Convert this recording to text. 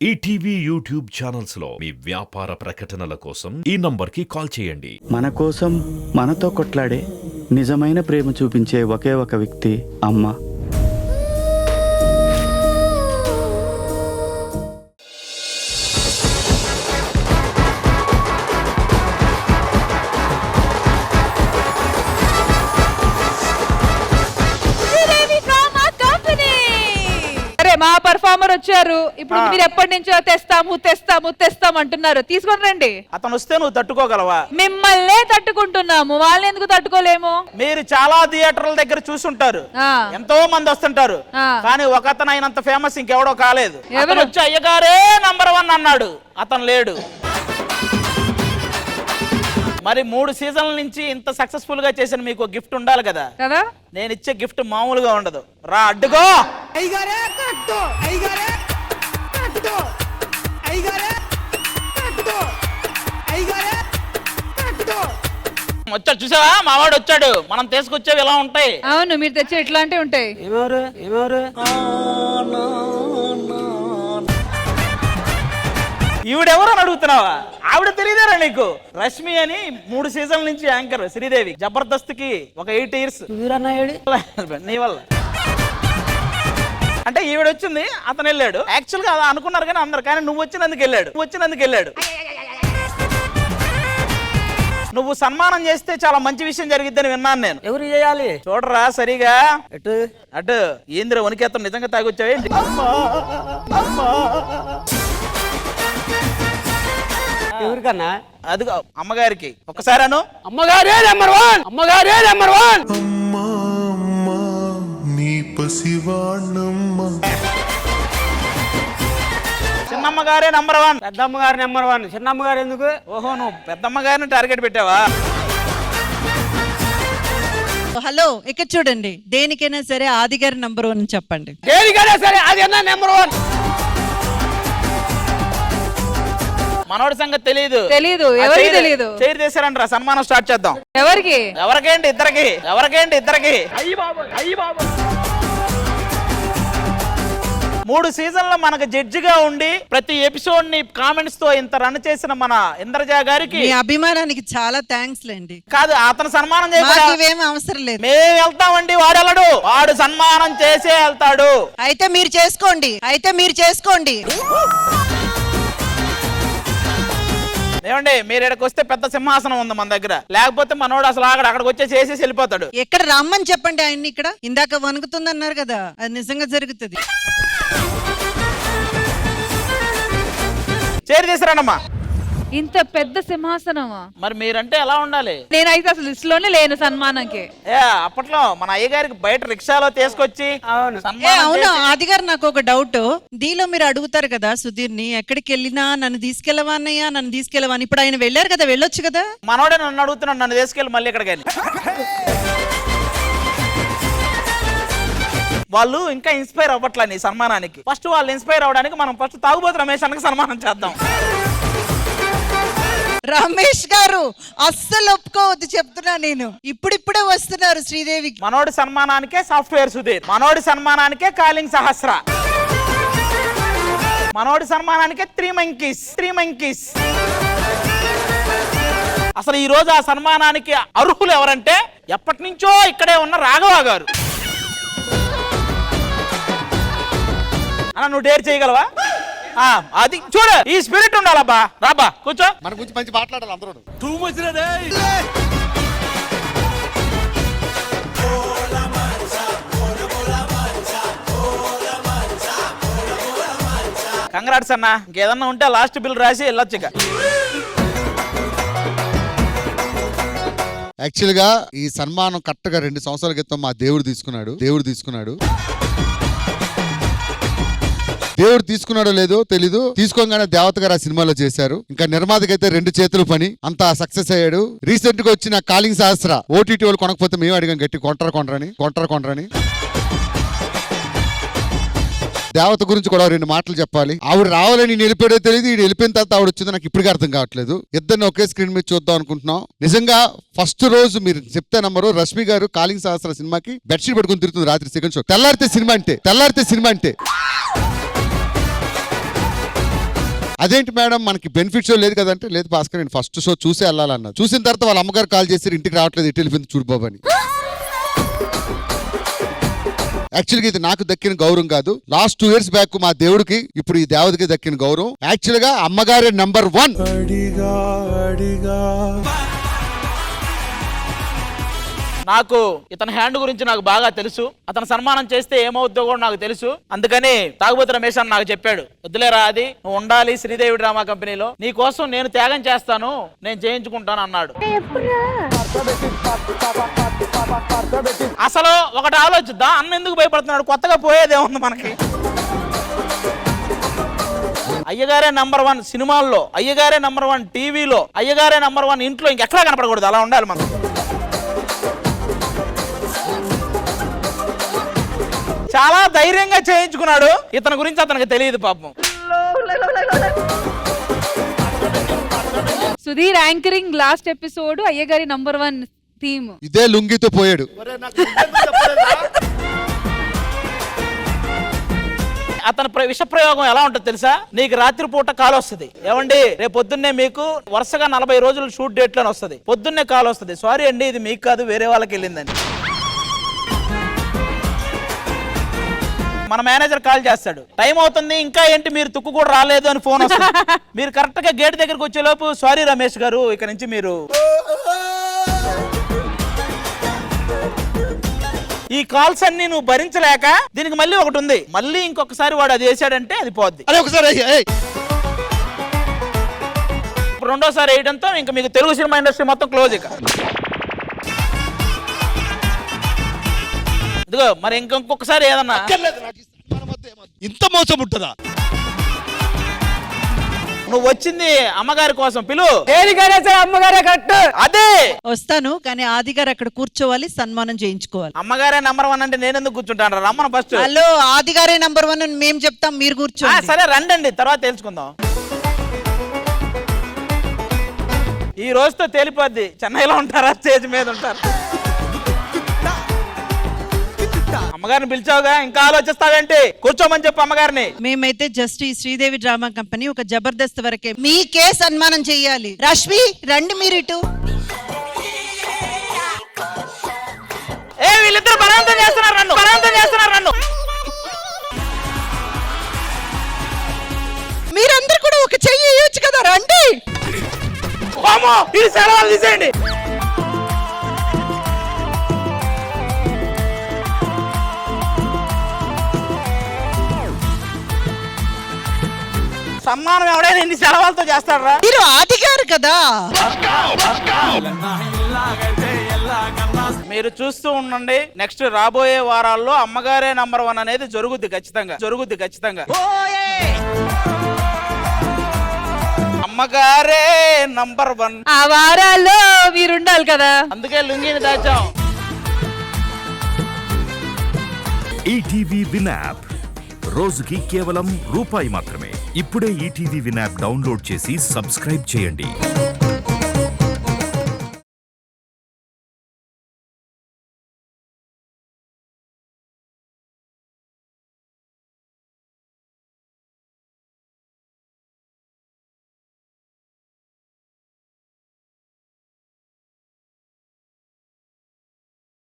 ETV YouTube channels లో మీ వ్యాపార ప్రకటనల కోసం ఈ నంబర్కి కాల్ చేయండి. మన కోసం మనతో కొట్లాడే నిజమైన ప్రేమ చూపించే ఒకే ఒక వ్యక్తి అమ్మ. మా పర్ఫార్మర్ వచ్చారు. ఇప్పుడు మీరు ఎప్పటి నుంచో తెస్తాము అంటున్నారు. తీసుకొని రండి. అతను వస్తే నువ్వు తట్టుకోగలవా? మిమ్మల్నే తట్టుకుంటున్నాము, వాళ్ళని ఎందుకు తట్టుకోలేము? మీరు చాలా థియేటర్ల దగ్గర చూసుంటారు, ఎంతో మంది వస్తుంటారు, కానీ ఒక అతను అయినంత ఫేమస్ ఇంకెవడో కాలేదు. అతను వచ్చి అయ్యగారే నంబర్ 1 అన్నాడు, అతను లేడు. మరి 3 సీజన్ల నుంచి ఇంత సక్సెస్ఫుల్ గా చేసిన మీకు గిఫ్ట్ ఉండాలి కదా. నేను ఇచ్చే గిఫ్ట్ మామూలుగా ఉండదు. రా అడ్డుకో. వచ్చాడు చూసావా, మావాడు వచ్చాడు. మనం తీసుకొచ్చేవి ఇలా ఉంటాయి. అవును, మీరు తెచ్చే ఇట్లాంటివి ఉంటాయి. ఈవిడెవరు అని అడుగుతున్నావా? ఆవిడ తెలియదారా నీకు? రష్మి అని 3 సీజన్ల నుంచి యాంకర్ శ్రీదేవి. జబర్దస్త్ కి ఒక 8 years నీ వల్ల. అంటే ఈవిడ వచ్చింది, అతను వెళ్ళాడు. యాక్చువల్ గా అనుకున్నారు కానీ అందరు, కానీ నువ్వు వచ్చినందుకు వెళ్ళాడు. నువ్వు సన్మానం చేస్తే చాలా మంచి విషయం జరిగిద్దని విన్నాను నేను. ఎవరు చేయాలి? చూడరా సరిగా. అటు ఏంద్ర వణికేతం, నిజంగా తాగొచ్చావే? ఎవరికన్నా? అదిగో అమ్మగారికి. ఒకసారి అను. అమ్మగారే నెంబర్ 1, అమ్మగారే నెంబర్ 1. అమ్మా అమ్మా నీ పసివాణమ్మ. చిన్నమ్మగారే నంబర్ 1. పెద్దమ్మగారు నెంబర్ 1. చిన్నమ్మగారు ఎందుకు? ఓహో, నువ్వు పెద్దమ్మగారిని టార్గెట్ పెట్టావా? హలో, ఇక్కడ చూడండి. దేనికైనా సరే ఆది గారి నంబర్ 1 చెప్పండి. దేనికైనా సరే అది అన్న నెంబర్ 1. మనోడి సంగతి తెలియదు. ఎవరికి తెలియదు? చైర్ చేశారంటారా? సన్మానం స్టార్ట్ చేద్దాం. ఎవరికేంటి? ఇద్దరికి. 3 సీజన్లో మనకు జడ్జిగా ఉండి ప్రతి ఎపిసోడ్ ని కామెంట్స్ తో ఇంత రన్ చేసిన మన ఇంద్రజ గారికి, మీ అభిమానానికి చాలా థ్యాంక్స్ లేండి. కాదు, అతను సన్మానం చేయడం అవసరం లేదు. మేము వెళ్తామండి, వాడు వెళ్ళడు. వాడు సన్మానం చేసే వెళ్తాడు. అయితే మీరు చేసుకోండి. ఏమండి, మీరు ఇక్కడికి వస్తే పెద్ద సింహాసనం ఉంది మన దగ్గర. లేకపోతే మనోడు అసలు అక్కడికి వచ్చేసి వేసేసి వెళ్ళిపోతాడు. ఎక్కడ రమ్మని చెప్పండి ఆయన్ని. ఇక్కడ ఇందాక వణుకుతుంది అన్నారు కదా, అది నిజంగా జరుగుతుంది. చేరి చేశారన్నమ్మా. ఇంత పెద్ద సింహాసనమా? మరి మీరంటే ఎలా ఉండాలి? నేనైతే అసలు లిస్ట్ లోనే లేను సన్మానంకి. అప్పట్లో మన అయ్యగారికి బయట రిక్షాలో తీసుకొచ్చి అవును. ఆది గారు, నాకు ఒక డౌట్. దీనిలో మీరు అడుగుతారు కదా సుధీర్ ని, ఎక్కడికి వెళ్ళినా నన్ను తీసుకెళ్ళవా అన్నయ్య, నన్ను తీసుకెళ్ళవా. ఇప్పుడు ఆయన వెళ్ళారు కదా, వెళ్ళొచ్చు కదా. మనోడే నన్ను అడుగుతున్నాడు, నన్ను తీసుకెళ్ళి మళ్ళీ ఎక్కడికి. వాళ్ళు ఇంకా ఇన్స్పైర్ అవ్వట్లా నీ సన్మానానికి. ఫస్ట్ వాళ్ళు ఇన్స్పైర్ అవ్వడానికి మనం ఫస్ట్ తాగుబోతు రమేష్ అన్నకి సన్మానం చేద్దాం. రమేష్ గారు అస్సలు ఒప్పుకోవద్దు చెప్తున్నా నేను. ఇప్పుడిప్పుడే వస్తున్నారు శ్రీదేవికి. మనోడి సన్మానానికే సాఫ్ట్వేర్ సుధీర్, మనోడి సన్మానానికే కాలింగ్ సహస్ర, మనోడి సన్మానానికే 3 monkeys. అసలు ఈ రోజు ఆ సన్మానానికి అర్హులు ఎవరంటే ఎప్పటి నుంచో ఇక్కడే ఉన్న రాఘవ గారు. అన్న, నువ్వు డేర్ చేయగలవా? అది చూడు, ఈ స్పిరిట్ ఉండాలబ్బా. రాబా, కూర్చో. మన గురించి మంచి మాట్లాడాలి అందరూ. కంగ్రాట్స్ అన్న. ఇంకేదన్నా ఉంటే లాస్ట్ బిల్ రాసి వెళ్ళొచ్చు. యాక్చువల్ గా ఈ సన్మానం కరెక్ట్ గా 2 సంవత్సరాల క్రితం మా దేవుడు తీసుకున్నాడు. దేవుడు తీసుకున్నాడో లేదో తెలీదు, తీసుకోగానే దేవత గారు ఆ సినిమాలో చేశారు. ఇంకా నిర్మాతకైతే 2 చేతులు పని, అంతా సక్సెస్ అయ్యాడు. రీసెంట్ గా వచ్చిన కాలింగ్ సహస్ర ఓటీటీ వాళ్ళు కొనకపోతే మేము అడిగాం గట్టి, కొంటరని. దేవత గురించి కూడా 2 మాటలు చెప్పాలి. ఆవిడ రావాలని వెళ్ళిపోయాడో తెలియదు, ఈడు వెళ్ళిపోయిన తర్వాత ఆవిడ వచ్చిందో నాకు ఇప్పటికీ అర్థం కావట్లేదు. ఇద్దరిని ఒకే స్క్రీన్ మీద చూద్దాం అనుకుంటున్నాం. నిజంగా ఫస్ట్ రోజు మీరు చెప్తే నమ్మరు, రష్మి గారు కాలింగ్ సహస్ర సినిమాకి బెడ్షీట్ పెట్టుకుని తిరుగుతుంది రాత్రి సెకండ్ షో. తెల్లారితే సినిమా అంటే అదేంటి మేడం మనకి బెనిఫిట్ షో లేదు కదంటే, లేదు భాస్కర్ నేను ఫస్ట్ షో చూసి వెళ్ళాలన్నా. చూసిన తర్వాత వాళ్ళ అమ్మగారు కాల్ చేసి ఇంటికి రావట్లేదు, ఇటు వెళ్ళిపోయింది చూడు బాబు అని. యాక్చువల్గా ఇది నాకు దక్కిన గౌరవం కాదు. లాస్ట్ 2 years బ్యాక్ మా దేవుడికి, ఇప్పుడు ఈ దేవతకి దక్కిన గౌరవం. యాక్చువల్ గా అమ్మగారే నంబర్ 1. అడిగా అడిగా నాకు ఇతని హ్యాండ్ గురించి నాకు బాగా తెలుసు. అతను సన్మానం చేస్తే ఏమవుద్దో కూడా నాకు తెలుసు. అందుకని తాగుబోతు రమేష్ అని నాకు చెప్పాడు, వద్దులేరా అది నువ్వు ఉండాలి శ్రీదేవి డ్రామా కంపెనీలో, నీ కోసం నేను త్యాగం చేస్తాను, నేను చేయించుకుంటాను అన్నాడు. అసలు ఒకటి ఆలోచిద్దాం, అన్న ఎందుకు భయపడుతున్నాడు? కొత్తగా పోయేదేముంది మనకి? అయ్యగారే నంబర్ 1 సినిమాల్లో, అయ్యగారే నంబర్ 1 టీవీలో, అయ్యగారే నంబర్ 1 ఇంట్లో, ఇంకెక్కడా కనపడకూడదు. అలా ఉండాలి మనం. చాలా ధైర్యంగా చేయించుకున్నాడు. ఇతని గురించి అతనికి తెలియదు పాపం. సుధీర్ యాంకరింగ్ లాస్ట్ ఎపిసోడ్ అయ్యగారి నంబర్ 1 థీమ్. ఇదే లుంగితో పోయాడు. అతని విష ప్రయోగం ఎలా ఉంటుంది తెలుసా? నీకు రాత్రిపూట కాల్ వస్తుంది, ఏమండి రేపు పొద్దున్నే మీకు వరుసగా 40 రోజులు షూట్ డేట్ లోనే వస్తుంది. పొద్దున్నే కాల్ వస్తుంది, సారీ అండి ఇది మీకు కాదు వేరే వాళ్ళకి వెళ్ళిందని. మన మేనేజర్ కాల్ చేస్తాడు, టైం అవుతుంది ఇంకా ఏంటి మీరు తుక్కు కూడా రాలేదు అని ఫోన్ వస్తుంది. మీరు కరెక్ట్ గా గేట్ దగ్గరకు వచ్చేలోపు సారీ రమేష్ గారు ఇక నుంచి మీరు ఈ కాల్స్ అన్ని నువ్వు భరించలేక, దీనికి మళ్ళీ ఒకటి ఉంది, మళ్ళీ ఇంకొకసారి వాడు అది వేసాడంటే అది పోద్ది. అరే ఒకసారి రెండోసారి వేయడంతో ఇంకా మీకు తెలుగు సినిమా ఇండస్ట్రీ మొత్తం క్లోజ్. ఇక ఇదిగో మరి ఇంకొకసారి ఏదన్నా ఇంత మోసం ఉంటుందా? నువ్వు వచ్చింది అమ్మగారి కోసం, పిలు. దేనికైనా సరే అమ్మగారే కరెక్ట్. అదే వస్తాను, కానీ ఆది గారు అక్కడ కూర్చోవాలి, సన్మానం చేయించుకోవాలి. అమ్మగారే నంబర్ 1 అంటే నేను ఎందుకు కూర్చుంటాను? రమ్మను ఫస్ట్. హలో, ఆది గారే నంబర్ 1 అని మేము చెప్తాం, మీరు కూర్చోండి. సరే రండి, తర్వాత తెలుసుకుందాం. ఈ రోజుతో తేలిపోద్ది చెన్నైలో ఉంటారా స్టేజ్ మీద ఉంటారు. అమ్మగారిని పిలిచావుగా, ఇంకా ఆలోచిస్తావేంటి? కూర్చోమని చెప్పు అమ్మగారిని. మేమైతే జస్ట్ ఈ శ్రీదేవి డ్రామా కంపెనీ ఒక జబర్దస్త్ వరకే, మీకే సన్మానం చెయ్యాలి. రష్మి రండి మీరు ఇటు. వీళ్ళిద్దరు బలవంతం చేస్తున్నారు నన్ను. మీరందరూ కూడా ఒక చెయ్యి ఇవ్వచ్చు కదా, రండి. ఇది సెలవులు తీసేయండి. సన్మానం ఎవడైనా ఇన్ని సెలవులతో చేస్తారా? మీరు ఆది గారు కదా. మీరు చూస్తూ ఉండండి, నెక్స్ట్ రాబోయే వారాల్లో అమ్మగారే నంబర్ 1 అనేది జరుగుద్ది ఖచ్చితంగా. అమ్మగారే నంబర్ 1. ఆ వారాల్లో మీరుండాలి కదా, అందుకే లుంగిని దాచాం. ఈటీవీ విన్ యాప్ రోజుకి కేవలం రూపాయి మాత్రమే. ఇప్పుడే ఈటీవీ విన్ యాప్ డౌన్లోడ్ చేసి సబ్స్క్రైబ్ చేయండి.